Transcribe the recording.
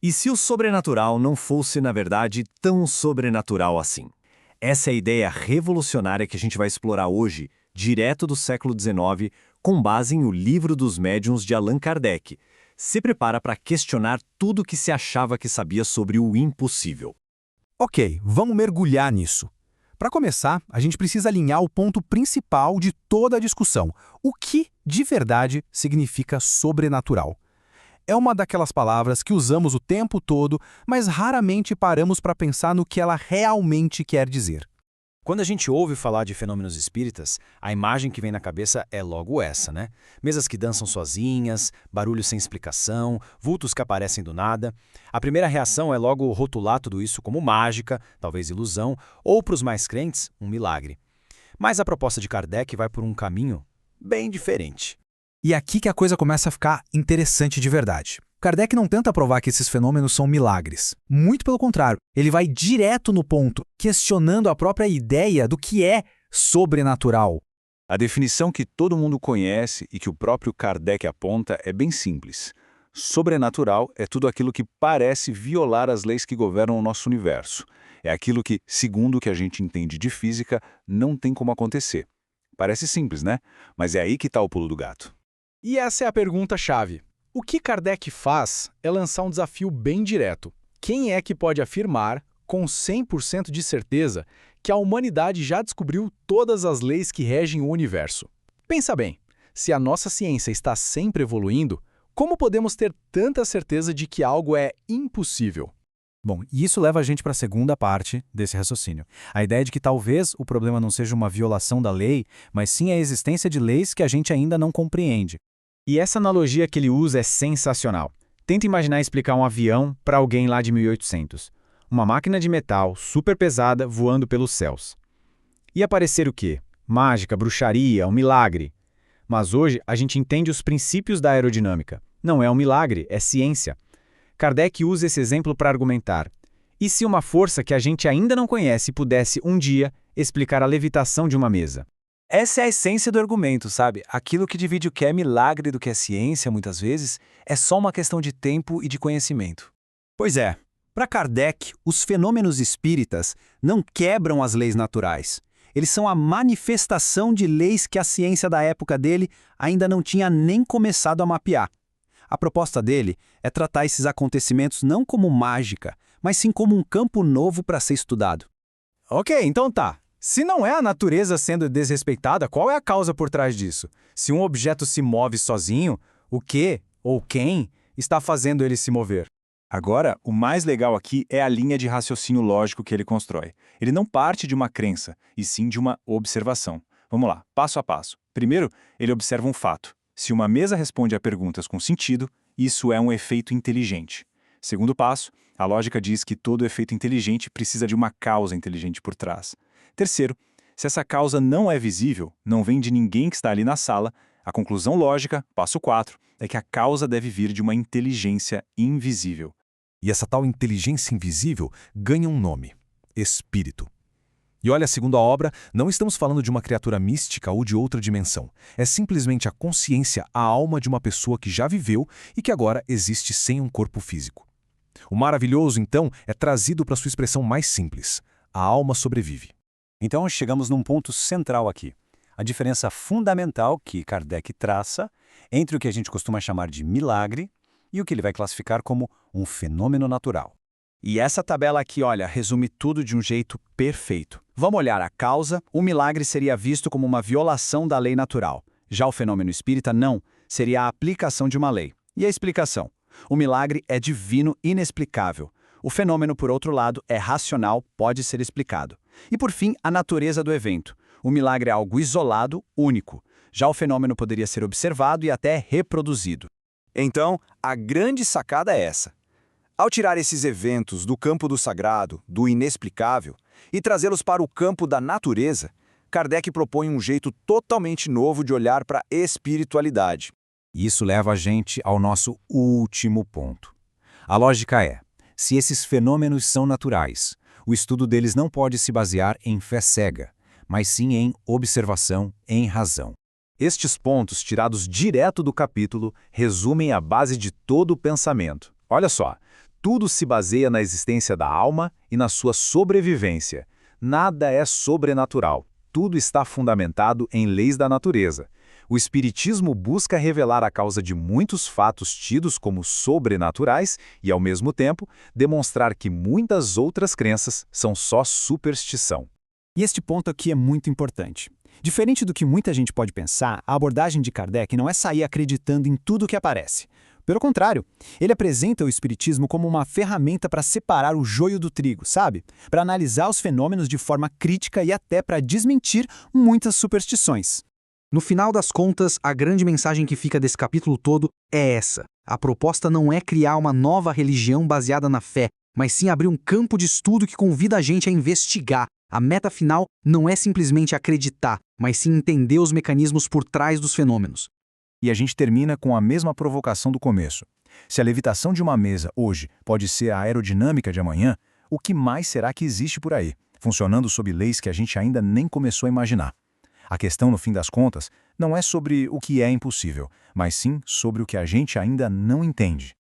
E se o sobrenatural não fosse, na verdade, tão sobrenatural assim? Essa é a ideia revolucionária que a gente vai explorar hoje, direto do século XIX, com base em O Livro dos Médiuns de Allan Kardec. Se prepara para questionar tudo o que se achava que sabia sobre o impossível. Ok, vamos mergulhar nisso. Para começar, a gente precisa alinhar o ponto principal de toda a discussão. O que, de verdade, significa sobrenatural? É uma daquelas palavras que usamos o tempo todo, mas raramente paramos para pensar no que ela realmente quer dizer. Quando a gente ouve falar de fenômenos espíritas, a imagem que vem na cabeça é logo essa, né? Mesas que dançam sozinhas, barulhos sem explicação, vultos que aparecem do nada. A primeira reação é logo rotular tudo isso como mágica, talvez ilusão, ou para os mais crentes, um milagre. Mas a proposta de Kardec vai por um caminho bem diferente. E é aqui que a coisa começa a ficar interessante de verdade. Kardec não tenta provar que esses fenômenos são milagres. Muito pelo contrário, ele vai direto no ponto, questionando a própria ideia do que é sobrenatural. A definição que todo mundo conhece e que o próprio Kardec aponta é bem simples. Sobrenatural é tudo aquilo que parece violar as leis que governam o nosso universo. É aquilo que, segundo o que a gente entende de física, não tem como acontecer. Parece simples, né? Mas é aí que está o pulo do gato. E essa é a pergunta-chave. O que Kardec faz é lançar um desafio bem direto. Quem é que pode afirmar, com 100% de certeza, que a humanidade já descobriu todas as leis que regem o universo? Pensa bem, se a nossa ciência está sempre evoluindo, como podemos ter tanta certeza de que algo é impossível? Bom, e isso leva a gente para a segunda parte desse raciocínio. A ideia de que talvez o problema não seja uma violação da lei, mas sim a existência de leis que a gente ainda não compreende. E essa analogia que ele usa é sensacional. Tenta imaginar explicar um avião para alguém lá de 1800. Uma máquina de metal super pesada voando pelos céus. Ia parecer o quê? Mágica, bruxaria, um milagre. Mas hoje a gente entende os princípios da aerodinâmica. Não é um milagre, é ciência. Kardec usa esse exemplo para argumentar. E se uma força que a gente ainda não conhece pudesse, um dia, explicar a levitação de uma mesa? Essa é a essência do argumento, sabe? Aquilo que divide o que é milagre do que é ciência, muitas vezes, é só uma questão de tempo e de conhecimento. Pois é, para Kardec, os fenômenos espíritas não quebram as leis naturais. Eles são a manifestação de leis que a ciência da época dele ainda não tinha nem começado a mapear. A proposta dele é tratar esses acontecimentos não como mágica, mas sim como um campo novo para ser estudado. Ok, então tá. Se não é a natureza sendo desrespeitada, qual é a causa por trás disso? Se um objeto se move sozinho, o que ou quem está fazendo ele se mover? Agora, o mais legal aqui é a linha de raciocínio lógico que ele constrói. Ele não parte de uma crença, e sim de uma observação. Vamos lá, passo a passo. Primeiro, ele observa um fato. Se uma mesa responde a perguntas com sentido, isso é um efeito inteligente. Segundo passo, a lógica diz que todo efeito inteligente precisa de uma causa inteligente por trás. Terceiro, se essa causa não é visível, não vem de ninguém que está ali na sala, a conclusão lógica, passo 4, é que a causa deve vir de uma inteligência invisível. E essa tal inteligência invisível ganha um nome: espírito. E olha, segundo a obra, não estamos falando de uma criatura mística ou de outra dimensão. É simplesmente a consciência, a alma de uma pessoa que já viveu e que agora existe sem um corpo físico. O maravilhoso, então, é trazido para sua expressão mais simples: a alma sobrevive. Então chegamos num ponto central aqui. A diferença fundamental que Kardec traça entre o que a gente costuma chamar de milagre e o que ele vai classificar como um fenômeno natural. E essa tabela aqui, olha, resume tudo de um jeito perfeito. Vamos olhar a causa. O milagre seria visto como uma violação da lei natural. Já o fenômeno espírita, não. Seria a aplicação de uma lei. E a explicação? O milagre é divino, inexplicável. O fenômeno, por outro lado, é racional, pode ser explicado. E, por fim, a natureza do evento. O milagre é algo isolado, único. Já o fenômeno poderia ser observado e até reproduzido. Então, a grande sacada é essa. Ao tirar esses eventos do campo do sagrado, do inexplicável, e trazê-los para o campo da natureza, Kardec propõe um jeito totalmente novo de olhar para a espiritualidade. E isso leva a gente ao nosso último ponto. A lógica é: se esses fenômenos são naturais, o estudo deles não pode se basear em fé cega, mas sim em observação, em razão. Estes pontos, tirados direto do capítulo, resumem a base de todo o pensamento. Olha só, Tudo se baseia na existência da alma e na sua sobrevivência. Nada é sobrenatural. Tudo está fundamentado em leis da natureza. O Espiritismo busca revelar a causa de muitos fatos tidos como sobrenaturais e, ao mesmo tempo, demonstrar que muitas outras crenças são só superstição. E este ponto aqui é muito importante. Diferente do que muita gente pode pensar, a abordagem de Kardec não é sair acreditando em tudo que aparece. Pelo contrário, ele apresenta o Espiritismo como uma ferramenta para separar o joio do trigo, sabe? Para analisar os fenômenos de forma crítica e até para desmentir muitas superstições. No final das contas, a grande mensagem que fica desse capítulo todo é essa. A proposta não é criar uma nova religião baseada na fé, mas sim abrir um campo de estudo que convida a gente a investigar. A meta final não é simplesmente acreditar, mas sim entender os mecanismos por trás dos fenômenos. E a gente termina com a mesma provocação do começo. Se a levitação de uma mesa hoje pode ser a aerodinâmica de amanhã, o que mais será que existe por aí, funcionando sob leis que a gente ainda nem começou a imaginar? A questão, no fim das contas, não é sobre o que é impossível, mas sim sobre o que a gente ainda não entende.